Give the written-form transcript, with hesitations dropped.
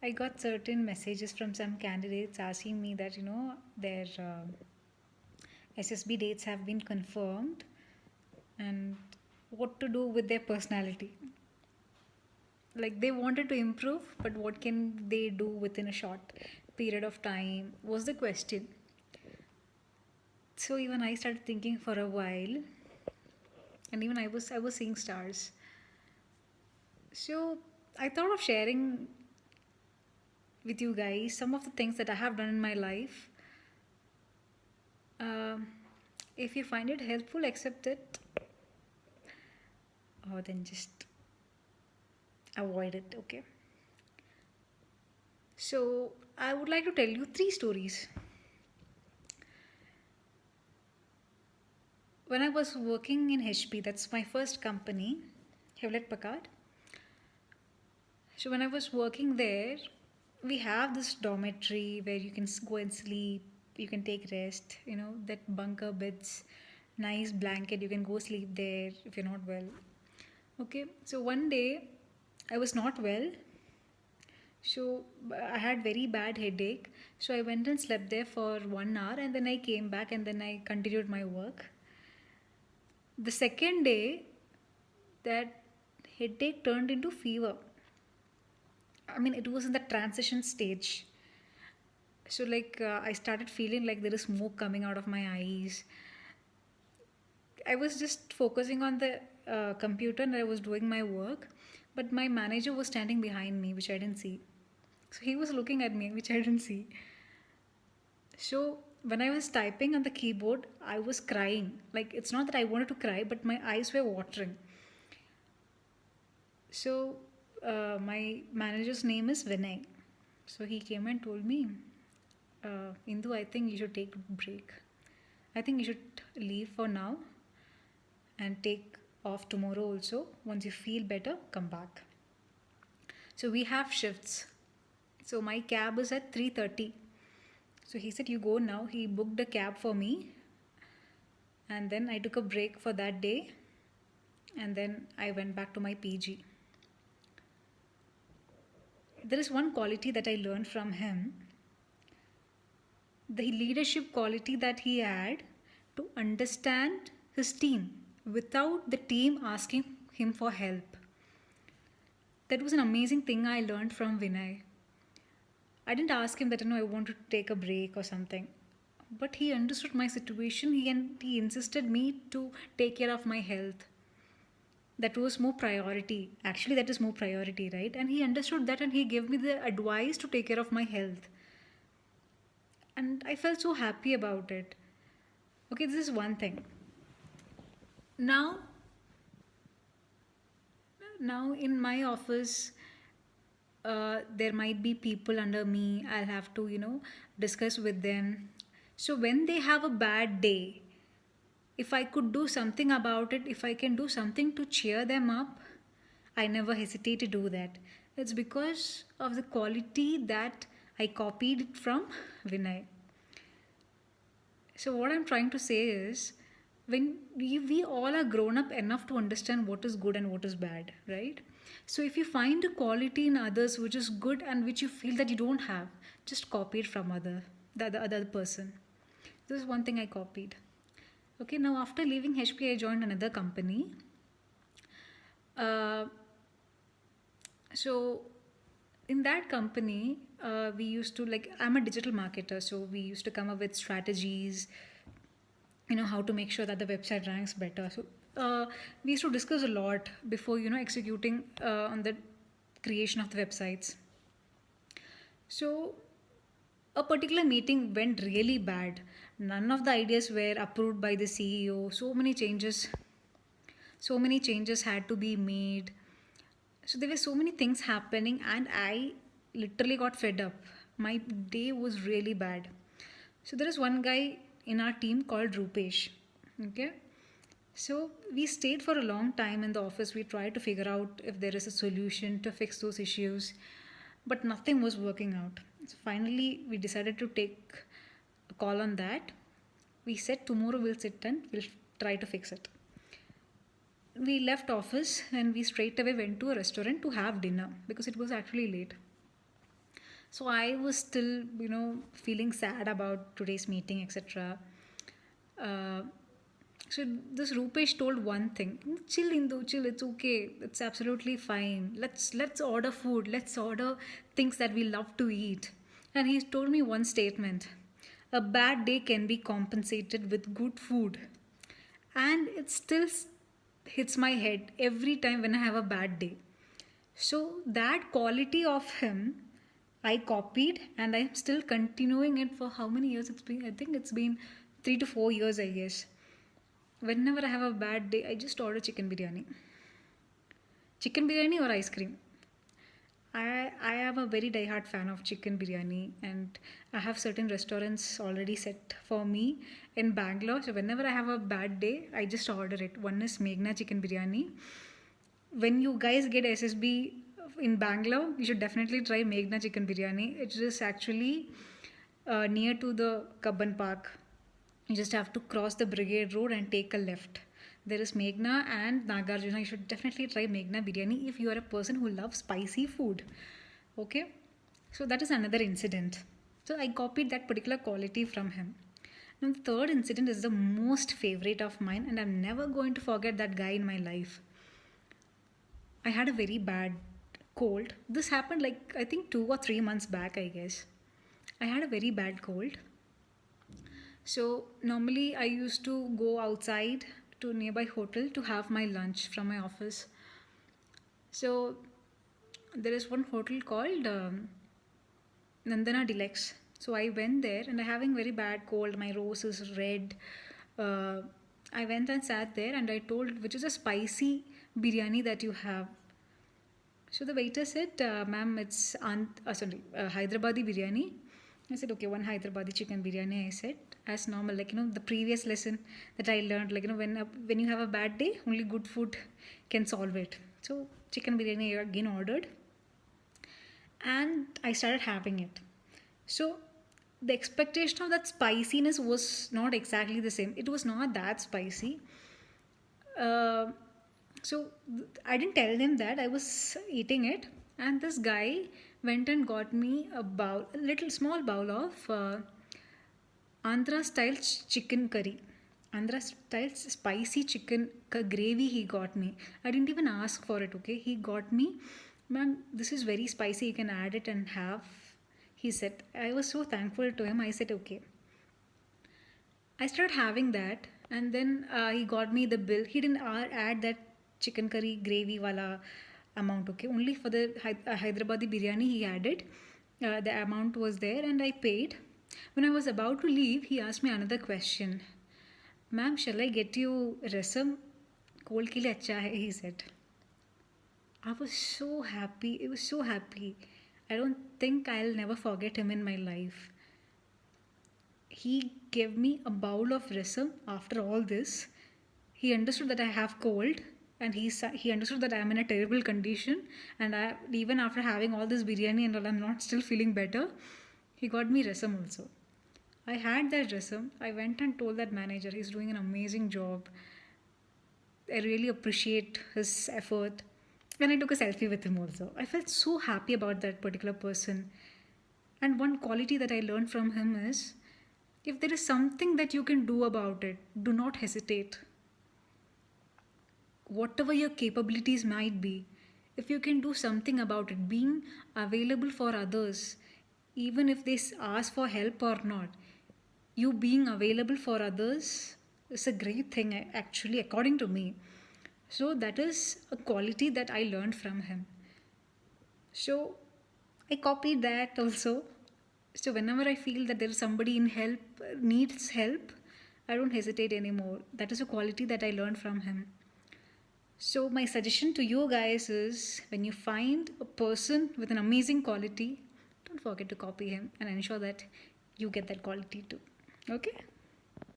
I got certain messages from some candidates asking me that, their SSB dates have been confirmed and what to do with their personality. Like they wanted to improve, but what can they do within a short period of time was the question. So even I started thinking for a while, and even I was seeing stars. So I thought of sharing with you guys some of the things that I have done in my life. Um, if you find it helpful, accept it, or then just avoid it. Okay. So I would like to tell you three stories. When I was working in HP, that's my first company, Hewlett Packard. So when I was working there, we have this dormitory where you can go and sleep, you can take rest, that bunker beds, nice blanket, you can go sleep there if you're not well. Okay, so one day I was not well, so I had very bad headache. So I went and slept there for 1 hour and then I came back and then I continued my work. The second day, that headache turned into fever. I mean, it was in the transition stage. So, like, I started feeling like there is smoke coming out of my eyes. I was just focusing on the computer and I was doing my work, but my manager was standing behind me, which I didn't see. So, he was looking at me, which I didn't see. So, when I was typing on the keyboard, I was crying. Like, it's not that I wanted to cry, but my eyes were watering. So, my manager's name is Vinay. So, he came and told me, Indu, I think you should take a break. I think you should leave for now and take off tomorrow also. Once you feel better, come back. So we have shifts. So my cab is at 3:30. So he said, you go now. He booked a cab for me. And then I took a break for that day. And then I went back to my PG. There is one quality that I learned from him, the leadership quality that he had to understand his team without the team asking him for help. That was an amazing thing I learned from Vinay. I didn't ask him that I want to take a break or something. But he understood my situation he insisted me to take care of my health. That was more priority. Actually, that is more priority, right? And he understood that and he gave me the advice to take care of my health. And I felt so happy about it. Okay, this is one thing. Now, now in my office, there might be people under me. I'll have to, discuss with them. So when they have a bad day, if I could do something about it, if I can do something to cheer them up, I never hesitate to do that. It's because of the quality that I copied from Vinay. So, what I'm trying to say is, when we all are grown up enough to understand what is good and what is bad, right? So, if you find a quality in others which is good and which you feel that you don't have, just copy it from the other person. This is one thing I copied. Okay, now after leaving HP, I joined another company. Uh, so in that company, we used to, like, I'm a digital marketer, so we used to come up with strategies, how to make sure that the website ranks better. So we used to discuss a lot before executing on the creation of the websites. So a particular meeting went really bad. None of the ideas were approved by the CEO. So many changes had to be made. So there were so many things happening and I literally got fed up. My day was really bad. So there is one guy in our team called Rupesh. Okay. So we stayed for a long time in the office. We tried to figure out if there is a solution to fix those issues, but nothing was working out. So finally, we decided to take a call on that. We said tomorrow we'll sit and we'll try to fix it. We left office and we straight away went to a restaurant to have dinner because it was actually late. So I was still, feeling sad about today's meeting, etc. uh, so this Rupesh told one thing: chill, Indu, chill, it's okay, it's absolutely fine, let's order food, let's order things that we love to eat. And he told me one statement: a bad day can be compensated with good food. And it still hits my head every time when I have a bad day. So that quality of him I copied, and I'm still continuing it for how many years it's been? I think it's been 3 to 4 years, I guess. Whenever I have a bad day, I just order chicken biryani. Chicken biryani or ice cream. I am a very diehard fan of chicken biryani, and I have certain restaurants already set for me in Bangalore. So whenever I have a bad day, I just order it. One is Meghna chicken biryani. When you guys get SSB in Bangalore, you should definitely try Meghna chicken biryani. It is actually near to the Kabban Park. You just have to cross the Brigade Road and take a left. There is Meghna and Nagarjuna. You should definitely try Meghna biryani if you are a person who loves spicy food. Okay? So that is another incident. So I copied that particular quality from him. Now the third incident is the most favorite of mine, and I'm never going to forget that guy in my life. I had a very bad cold. This happened like I think 2 or 3 months back, I guess. I had a very bad cold. So normally I used to go outside to a nearby hotel to have my lunch from my office. So there is one hotel called Nandana Deluxe. So I went there and I'm having very bad cold. My nose is red. Uh, I went and sat there and I told which is a spicy biryani that you have. So the waiter said, "Ma'am, it's Hyderabadi biryani." I said, "Okay, one Hyderabadi chicken biryani." I said, as normal, like the previous lesson that I learned, like when you have a bad day, only good food can solve it. So chicken biryani I again ordered, and I started having it. So the expectation of that spiciness was not exactly the same. It was not that spicy. Uh, so I didn't tell him that I was eating it, and this guy went and got me a little small bowl of Andhra style chicken curry. Andhra style spicy chicken gravy he got me. I didn't even ask for it, okay? He got me, "Ma'am, this is very spicy. You can add it and have." He said. I was so thankful to him. I said, "Okay." I started having that, and then he got me the bill. He didn't add that chicken curry gravy wala amount, okay? Only for the Hyderabadi biryani he added. The amount was there, and I paid. When I was about to leave, he asked me another question. "Ma'am, shall I get you rasam? Cold ke liye acha hai," he said. I was so happy. It was so happy. I don't think I'll never forget him in my life. He gave me a bowl of rasam after all this. He understood that I have cold, and he understood that I am in a terrible condition, and even after having all this biryani and all, I'm not still feeling better. He got me rasam also. I had that rasam. I went and told that manager he's doing an amazing job. I really appreciate his effort. And I took a selfie with him also. I felt so happy about that particular person. And one quality that I learned from him is if there is something that you can do about it, do not hesitate. Whatever your capabilities might be, if you can do something about it, being available for others, even if they ask for help or not, you being available for others is a great thing, actually, according to me. So, that is a quality that I learned from him. So, I copied that also. So, whenever I feel that there is somebody in help, needs help, I don't hesitate anymore. That is a quality that I learned from him. So, my suggestion to you guys is when you find a person with an amazing quality, don't forget to copy him and ensure that you get that quality too. Okay?